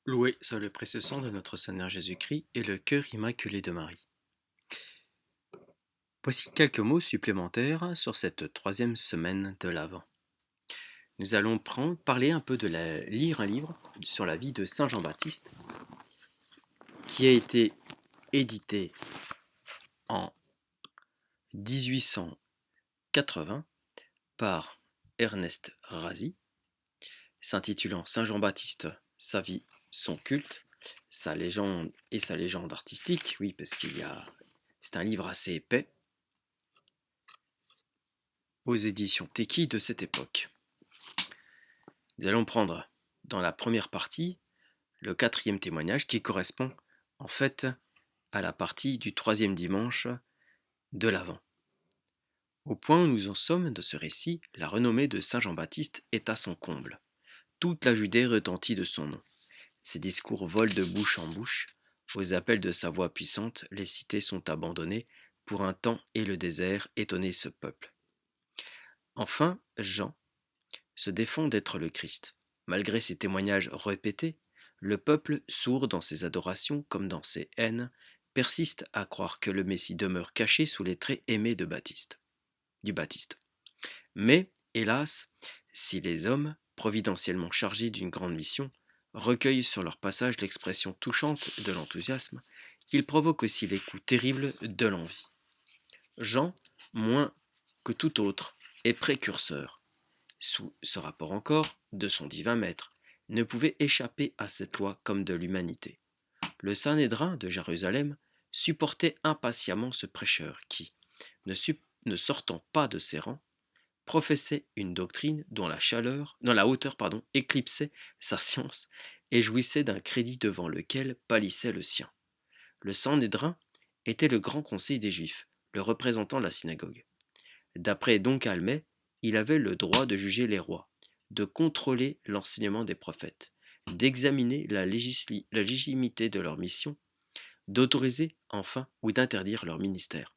Loué soit le précieux sang de notre Seigneur Jésus-Christ et le cœur immaculé de Marie. Voici quelques mots supplémentaires sur cette troisième semaine de l'Avent. Nous allons parler un peu lire un livre sur la vie de Saint Jean-Baptiste qui a été édité en 1880 par Ernest Razy, s'intitulant Saint Jean-Baptiste, sa vie, son culte, sa légende et sa légende artistique, oui, parce c'est un livre assez épais, aux éditions Teki de cette époque. Nous allons prendre dans la première partie le quatrième témoignage qui correspond en fait à la partie du troisième dimanche de l'Avent. Au point où nous en sommes de ce récit, la renommée de Saint Jean-Baptiste est à son comble. Toute la Judée retentit de son nom. Ses discours volent de bouche en bouche. Aux appels de sa voix puissante, les cités sont abandonnées pour un temps et le désert étonner ce peuple. Enfin, Jean se défend d'être le Christ. Malgré ses témoignages répétés, le peuple, sourd dans ses adorations comme dans ses haines, persiste à croire que le Messie demeure caché sous les traits aimés du Baptiste. Mais, hélas, si les hommes, providentiellement chargés d'une grande mission, recueillent sur leur passage l'expression touchante de l'enthousiasme, ils provoquent aussi les coups terribles de l'envie. Jean, moins que tout autre, est précurseur. Sous ce rapport encore, de son divin maître, ne pouvait échapper à cette loi comme de l'humanité. Le Sanhédrin de Jérusalem supportait impatiemment ce prêcheur qui, ne sortant pas de ses rangs, professait une doctrine dont la hauteur éclipsait sa science et jouissait d'un crédit devant lequel pâlissait le sien. Le Sanhédrin était le grand conseil des Juifs, le représentant de la synagogue. D'après Don Calmet, il avait le droit de juger les rois, de contrôler l'enseignement des prophètes, d'examiner la légitimité de leur mission, d'autoriser enfin ou d'interdire leur ministère.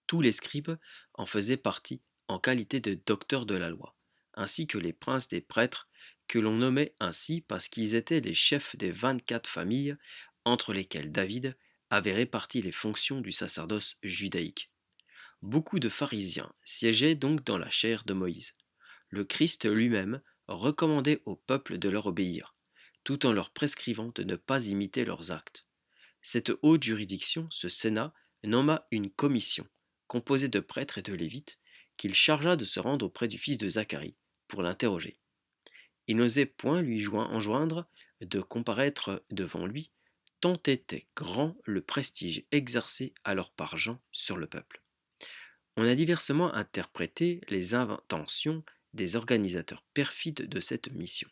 Tous les scribes en faisaient partie en qualité de docteurs de la loi, ainsi que les princes des prêtres, que l'on nommait ainsi parce qu'ils étaient les chefs des 24 familles entre lesquelles David avait réparti les fonctions du sacerdoce judaïque. Beaucoup de pharisiens siégeaient donc dans la chaire de Moïse. Le Christ lui-même recommandait au peuple de leur obéir, tout en leur prescrivant de ne pas imiter leurs actes. Cette haute juridiction, ce Sénat, nomma une commission, composée de prêtres et de lévites, qu'il chargea de se rendre auprès du fils de Zacharie, pour l'interroger. Il n'osait point lui enjoindre de comparaître devant lui, tant était grand le prestige exercé alors par Jean sur le peuple. On a diversement interprété les intentions des organisateurs perfides de cette mission.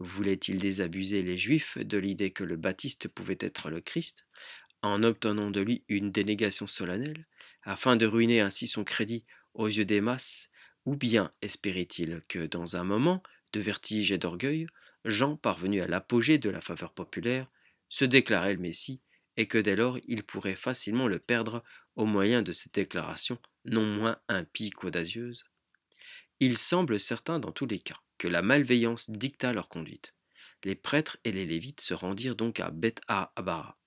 Voulait-il désabusé les Juifs de l'idée que le Baptiste pouvait être le Christ, en obtenant de lui une dénégation solennelle, afin de ruiner ainsi son crédit aux yeux des masses, ou bien espérait-il que, dans un moment de vertige et d'orgueil, Jean, parvenu à l'apogée de la faveur populaire, se déclarait le Messie, et que dès lors il pourrait facilement le perdre au moyen de cette déclaration non moins impie qu'audacieuse? Il semble certain dans tous les cas que la malveillance dicta leur conduite. Les prêtres et les lévites se rendirent donc à Beth-Abara,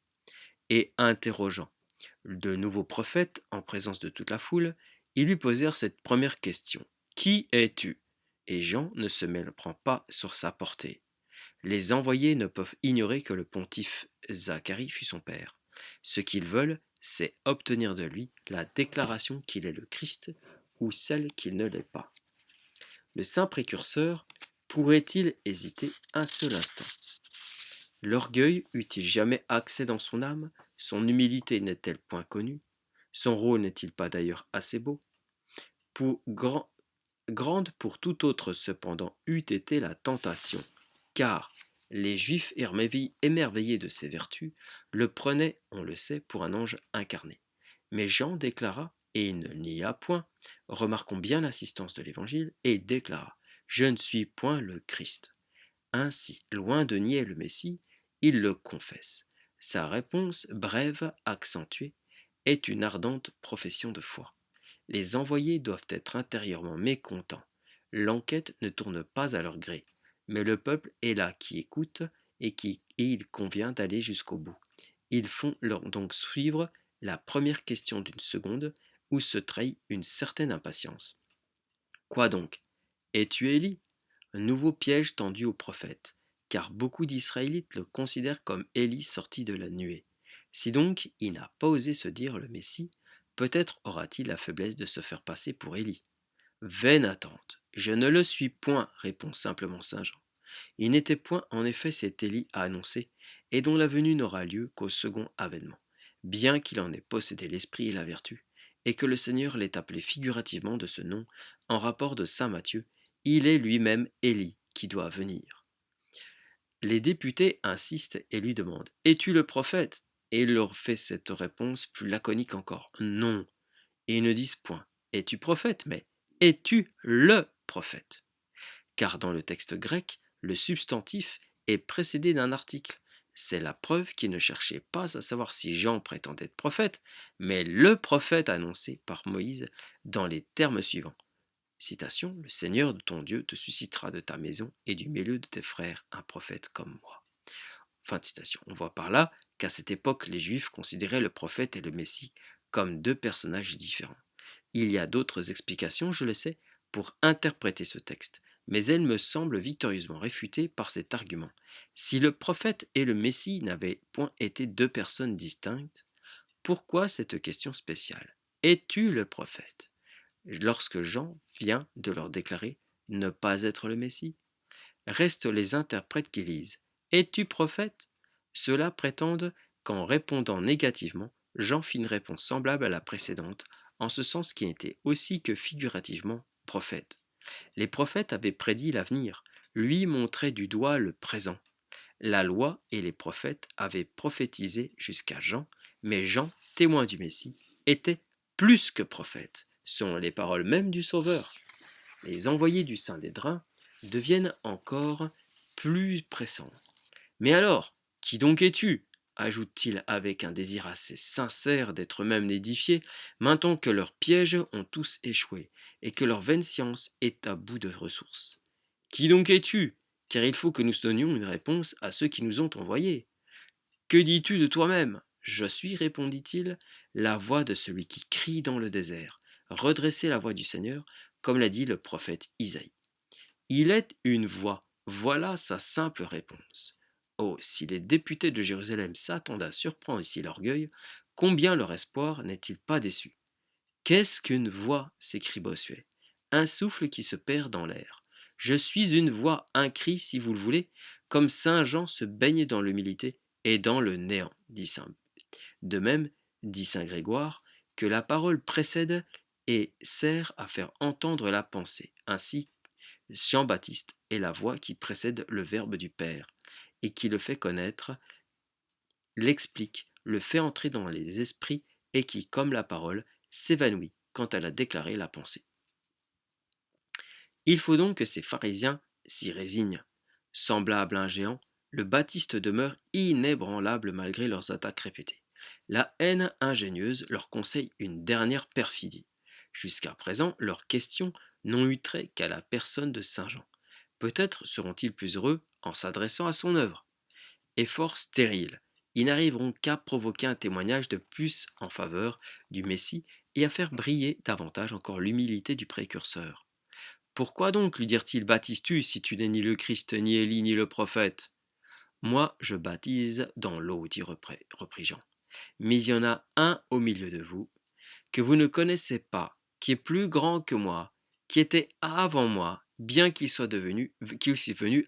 et interrogeant de nouveaux prophètes en présence de toute la foule, ils lui posèrent cette première question. Qui es-tu? Et Jean ne se méprend pas sur sa portée. Les envoyés ne peuvent ignorer que le pontife Zacharie fut son père. Ce qu'ils veulent, c'est obtenir de lui la déclaration qu'il est le Christ ou celle qu'il ne l'est pas. Le saint précurseur pourrait-il hésiter un seul instant? L'orgueil eût-il jamais accès dans son âme? Son humilité n'est-elle point connue? Son rôle n'est-il pas d'ailleurs assez beau? Pour grande pour tout autre cependant eût été la tentation, car les Juifs émerveillés de ses vertus le prenaient, on le sait, pour un ange incarné. Mais Jean déclara, et il ne nia point, remarquons bien l'assistance de l'Évangile, et déclara, je ne suis point le Christ. Ainsi, loin de nier le Messie, il le confesse. Sa réponse, brève, accentuée, est une ardente profession de foi. Les envoyés doivent être intérieurement mécontents. L'enquête ne tourne pas à leur gré, mais le peuple est là qui écoute et il convient d'aller jusqu'au bout. Ils font donc suivre la première question d'une seconde, où se trahit une certaine impatience. Quoi donc? Es-tu Élie? Un nouveau piège tendu au prophète, car beaucoup d'Israélites le considèrent comme Élie sorti de la nuée. Si donc il n'a pas osé se dire le Messie, peut-être aura-t-il la faiblesse de se faire passer pour Élie. Vaine attente. Je ne le suis point, répond simplement saint Jean. Il n'était point en effet cet Élie à annoncer, et dont la venue n'aura lieu qu'au second avènement, bien qu'il en ait possédé l'esprit et la vertu, et que le Seigneur l'ait appelé figurativement de ce nom, en rapport de saint Matthieu, il est lui-même Élie qui doit venir. Les députés insistent et lui demandent: Es-tu le prophète? Et il leur fait cette réponse plus laconique encore: Non. Et ils ne disent point: Es-tu prophète? Mais es-tu le prophète? Car dans le texte grec, le substantif est précédé d'un article. C'est la preuve qu'il ne cherchait pas à savoir si Jean prétendait être prophète, mais le prophète annoncé par Moïse dans les termes suivants. Citation: Le Seigneur de ton Dieu te suscitera de ta maison et du milieu de tes frères un prophète comme moi. Fin de citation. On voit par là qu'à cette époque, les Juifs considéraient le prophète et le Messie comme deux personnages différents. Il y a d'autres explications, je le sais, pour interpréter ce texte, mais elles me semblent victorieusement réfutées par cet argument. Si le prophète et le Messie n'avaient point été deux personnes distinctes, pourquoi cette question spéciale? Es-tu le prophète? Lorsque Jean vient de leur déclarer ne pas être le Messie. Restent les interprètes qui lisent: Es-tu prophète? Ceux-là prétendent qu'en répondant négativement, Jean fit une réponse semblable à la précédente, en ce sens qu'il n'était aussi que figurativement prophète. Les prophètes avaient prédit l'avenir, lui montrait du doigt le présent. La loi et les prophètes avaient prophétisé jusqu'à Jean, mais Jean, témoin du Messie, était plus que prophète, selon les paroles mêmes du Sauveur. Les envoyés du Saint-Dédrin deviennent encore plus pressants. Mais alors, qui donc es-tu? Ajoute-t-il avec un désir assez sincère d'être eux-mêmes édifiés, maintenant que leurs pièges ont tous échoué, et que leur vaine science est à bout de ressources. Qui donc es-tu? Car il faut que nous donnions une réponse à ceux qui nous ont envoyés. Que dis-tu de toi-même? Je suis, répondit-il, la voix de celui qui crie dans le désert. Redressez la voix du Seigneur, comme l'a dit le prophète Isaïe. Il est une voix, voilà sa simple réponse. Oh, si les députés de Jérusalem s'attendent à surprendre ici l'orgueil, combien leur espoir n'est-il pas déçu? Qu'est-ce qu'une voix? S'écrie Bossuet. Un souffle qui se perd dans l'air. Je suis une voix, un cri si vous le voulez, comme saint Jean se baigne dans l'humilité et dans le néant, dit saint. De même, dit saint Grégoire, que la parole précède et sert à faire entendre la pensée. Ainsi, Jean-Baptiste est la voix qui précède le Verbe du Père et qui le fait connaître, l'explique, le fait entrer dans les esprits et qui, comme la parole, s'évanouit quand elle a déclaré la pensée. Il faut donc que ces pharisiens s'y résignent. Semblable à un géant, le Baptiste demeure inébranlable malgré leurs attaques répétées. La haine ingénieuse leur conseille une dernière perfidie. Jusqu'à présent, leurs questions n'ont eu trait qu'à la personne de Saint Jean. Peut-être seront-ils plus heureux en s'adressant à son œuvre. Effort stérile. Ils n'arriveront qu'à provoquer un témoignage de plus en faveur du Messie et à faire briller davantage encore l'humilité du précurseur. Pourquoi donc, lui dirent-ils, baptises-tu si tu n'es ni le Christ, ni Élie, ni le prophète? Moi, je baptise dans l'eau, dit reprit Jean. Mais il y en a un au milieu de vous que vous ne connaissez pas, qui est plus grand que moi, qui était avant moi, bien qu'il soit venu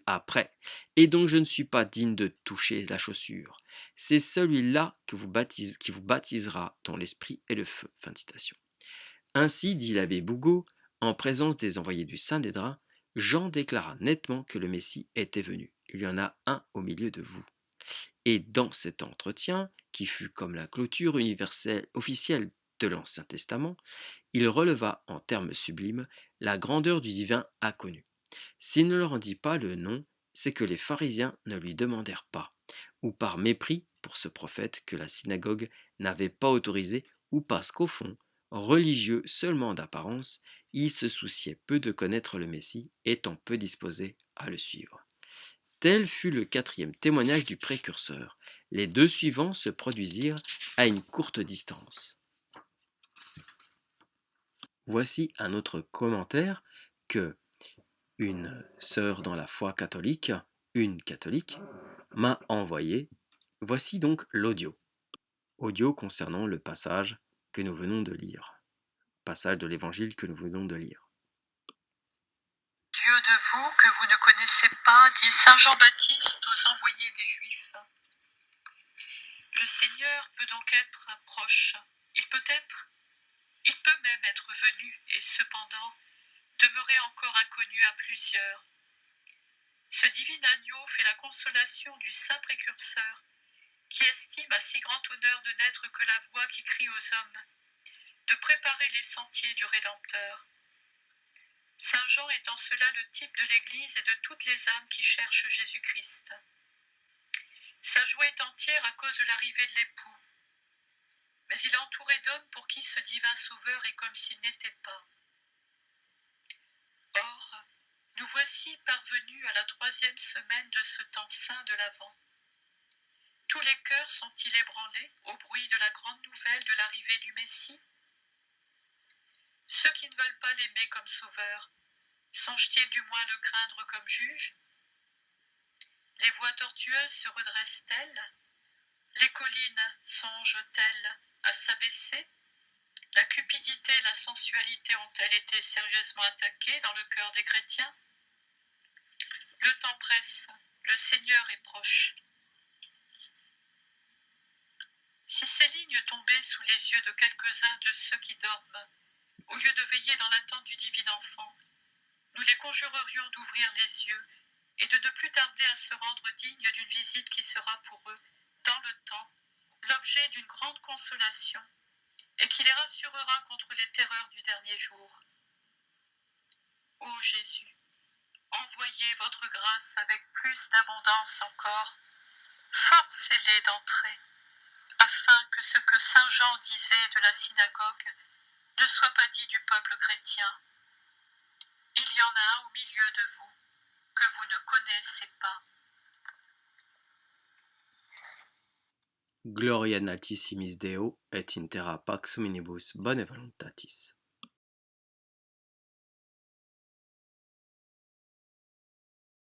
après, et dont je ne suis pas digne de toucher la chaussure. C'est celui-là qui vous baptisera dans l'esprit et le feu. Fin de citation. Ainsi, dit l'abbé Bougot, en présence des envoyés du Saint-Dédrin, Jean déclara nettement que le Messie était venu. Il y en a un au milieu de vous. Et dans cet entretien, qui fut comme la clôture universelle officielle de l'Ancien Testament, il releva en termes sublimes la grandeur du divin inconnu. S'il ne leur en dit pas le nom, c'est que les pharisiens ne lui demandèrent pas, ou par mépris pour ce prophète que la synagogue n'avait pas autorisé, ou parce qu'au fond, religieux seulement d'apparence, ils se souciaient peu de connaître le Messie, étant peu disposés à le suivre. Tel fut le quatrième témoignage du précurseur. Les deux suivants se produisirent à une courte distance. Voici un autre commentaire que une sœur dans la foi catholique, une catholique, m'a envoyé. Voici donc l'audio. Audio concernant le passage que nous venons de lire. Passage de l'évangile que nous venons de lire. Dieu de vous que vous ne connaissez pas, dit saint Jean-Baptiste aux envoyés des Juifs. Le Seigneur peut donc être proche. Il peut même être venu et cependant demeurer encore inconnu à plusieurs. Ce divin agneau fait la consolation du saint précurseur qui estime à si grand honneur de n'être que la voix qui crie aux hommes, de préparer les sentiers du Rédempteur. Saint Jean est en cela le type de l'Église et de toutes les âmes qui cherchent Jésus-Christ. Sa joie est entière à cause de l'arrivée de l'époux, mais il est entouré d'hommes pour qui ce divin sauveur est comme s'il n'était pas. Or, nous voici parvenus à la 3e semaine de ce temps saint de l'Avent. Tous les cœurs sont-ils ébranlés au bruit de la grande nouvelle de l'arrivée du Messie? Ceux qui ne veulent pas l'aimer comme sauveur, songent-ils du moins le craindre comme juge? Les voies tortueuses se redressent-elles? Les collines songent-elles à s'abaisser? La cupidité et la sensualité ont-elles été sérieusement attaquées dans le cœur des chrétiens? Le temps presse, le Seigneur est proche. Si ces lignes tombaient sous les yeux de quelques-uns de ceux qui dorment, au lieu de veiller dans l'attente du divin enfant, nous les conjurerions d'ouvrir les yeux et de ne plus tarder à se rendre dignes d'une visite qui sera pour eux, dans le temps, l'objet d'une grande consolation et qui les rassurera contre les terreurs du dernier jour. Ô Jésus, envoyez votre grâce avec plus d'abondance encore, forcez-les d'entrer, afin que ce que saint Jean disait de la synagogue ne soit pas dit du peuple chrétien. Il y en a un au milieu de vous que vous ne connaissez pas. Gloria in altissimis Deo et in terra pax hominibus benevolentatis.